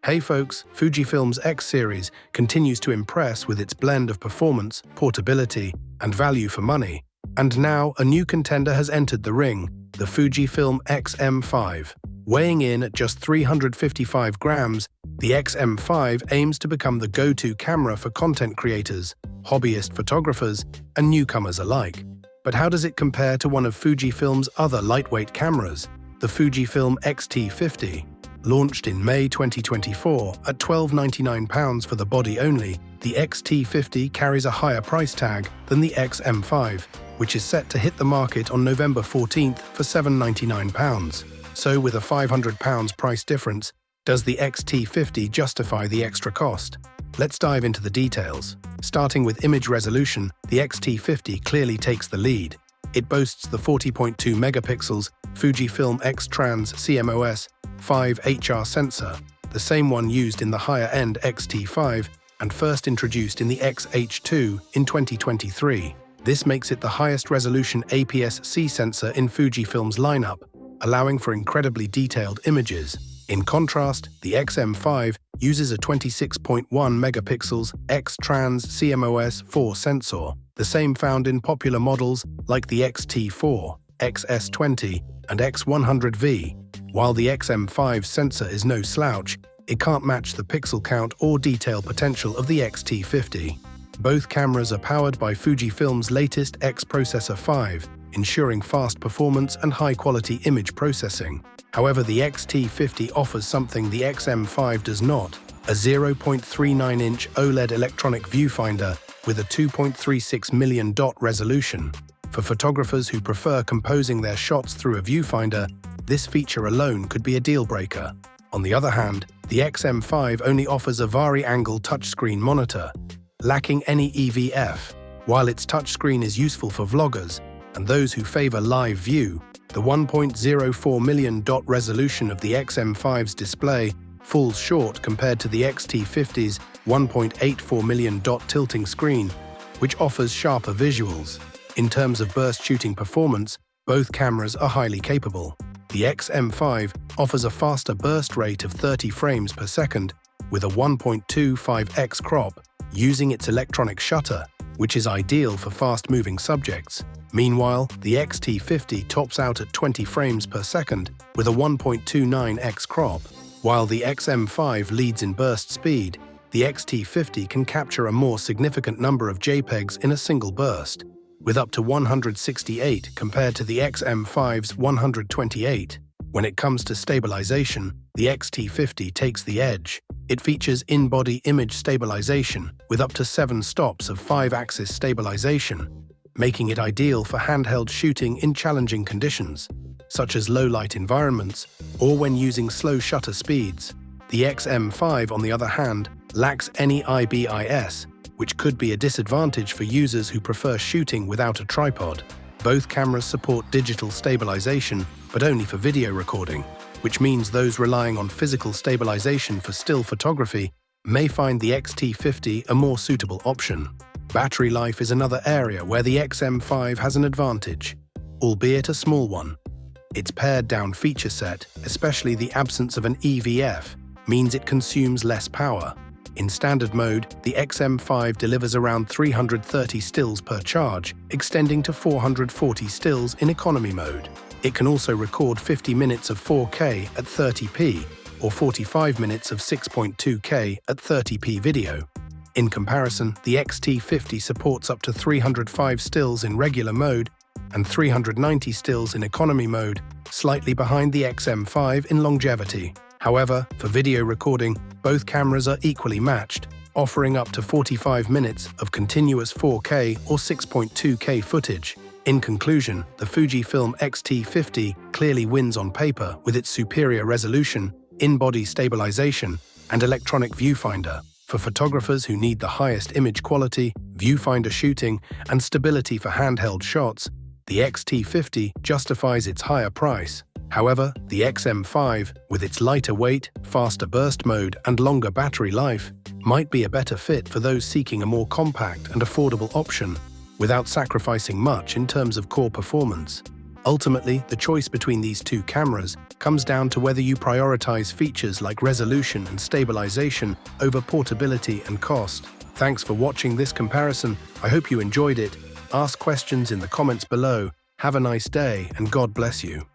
Hey folks, Fujifilm's X series continues to impress with its blend of performance, portability, and value for money. And now, a new contender has entered the ring, the Fujifilm X-M5. Weighing in at just 355 grams, the X-M5 aims to become the go-to camera for content creators, hobbyist photographers, and newcomers alike. But how does it compare to one of Fujifilm's other lightweight cameras, the Fujifilm X-T50? Launched in May 2024 at £12.99 for the body only, the X-T50 carries a higher price tag than the X-M5, which is set to hit the market on November 14th for £799. So with a £500 price difference, does the X-T50 justify the extra cost? Let's dive into the details. Starting with image resolution, the X-T50 clearly takes the lead. It boasts the 40.2 megapixels Fujifilm X-Trans CMOS 5 HR sensor, the same one used in the higher-end X-T5 and first introduced in the X-H2 in 2023. This makes it the highest resolution APS-C sensor in Fujifilm's lineup, allowing for incredibly detailed images. In contrast, the X-M5 uses a 26.1 megapixels X-Trans CMOS 4 sensor, the same found in popular models like the X-T4, XS20, and X100V. While the X-M5 sensor is no slouch, it can't match the pixel count or detail potential of the X-T50. Both cameras are powered by Fujifilm's latest X Processor 5, ensuring fast performance and high-quality image processing. However, the X-T50 offers something the X-M5 does not, a 0.39-inch OLED electronic viewfinder with a 2.36 million dot resolution. For photographers who prefer composing their shots through a viewfinder, this feature alone could be a deal-breaker. On the other hand, the X-M5 only offers a vari-angle touchscreen monitor, lacking any EVF. While its touchscreen is useful for vloggers and those who favor live view, the 1.04 million dot resolution of the X-M5's display falls short compared to the X-T50's 1.84 million dot tilting screen, which offers sharper visuals. In terms of burst shooting performance, both cameras are highly capable. The X-M5 offers a faster burst rate of 30 frames per second with a 1.25x crop, using its electronic shutter, which is ideal for fast-moving subjects. Meanwhile, the X-T50 tops out at 20 frames per second with a 1.29x crop. While the X-M5 leads in burst speed, the X-T50 can capture a more significant number of JPEGs in a single burst, with up to 168 compared to the X-M5's 128. When it comes to stabilization, the X-T50 takes the edge. It features in-body image stabilization with up to 7 stops of 5-axis stabilization, making it ideal for handheld shooting in challenging conditions, such as low-light environments or when using slow shutter speeds. The X-M5, on the other hand, lacks any IBIS, which could be a disadvantage for users who prefer shooting without a tripod. Both cameras support digital stabilization, but only for video recording, which means those relying on physical stabilization for still photography may find the X-T50 a more suitable option. Battery life is another area where the X-M5 has an advantage, albeit a small one. Its pared-down feature set, especially the absence of an EVF, means it consumes less power. In standard mode, the X-M5 delivers around 330 stills per charge, extending to 440 stills in economy mode. It can also record 50 minutes of 4K at 30p or 45 minutes of 6.2K at 30p video. In comparison, the X-T50 supports up to 305 stills in regular mode and 390 stills in economy mode, slightly behind the X-M5 in longevity. However, for video recording, both cameras are equally matched, offering up to 45 minutes of continuous 4K or 6.2K footage. In conclusion, the Fujifilm X-T50 clearly wins on paper with its superior resolution, in-body stabilization, and electronic viewfinder. For photographers who need the highest image quality, viewfinder shooting, and stability for handheld shots, the X-T50 justifies its higher price. However, the X-M5, with its lighter weight, faster burst mode, and longer battery life, might be a better fit for those seeking a more compact and affordable option, without sacrificing much in terms of core performance. Ultimately, the choice between these two cameras comes down to whether you prioritize features like resolution and stabilization over portability and cost. Thanks for watching this comparison. I hope you enjoyed it. Ask questions in the comments below. Have a nice day, and God bless you.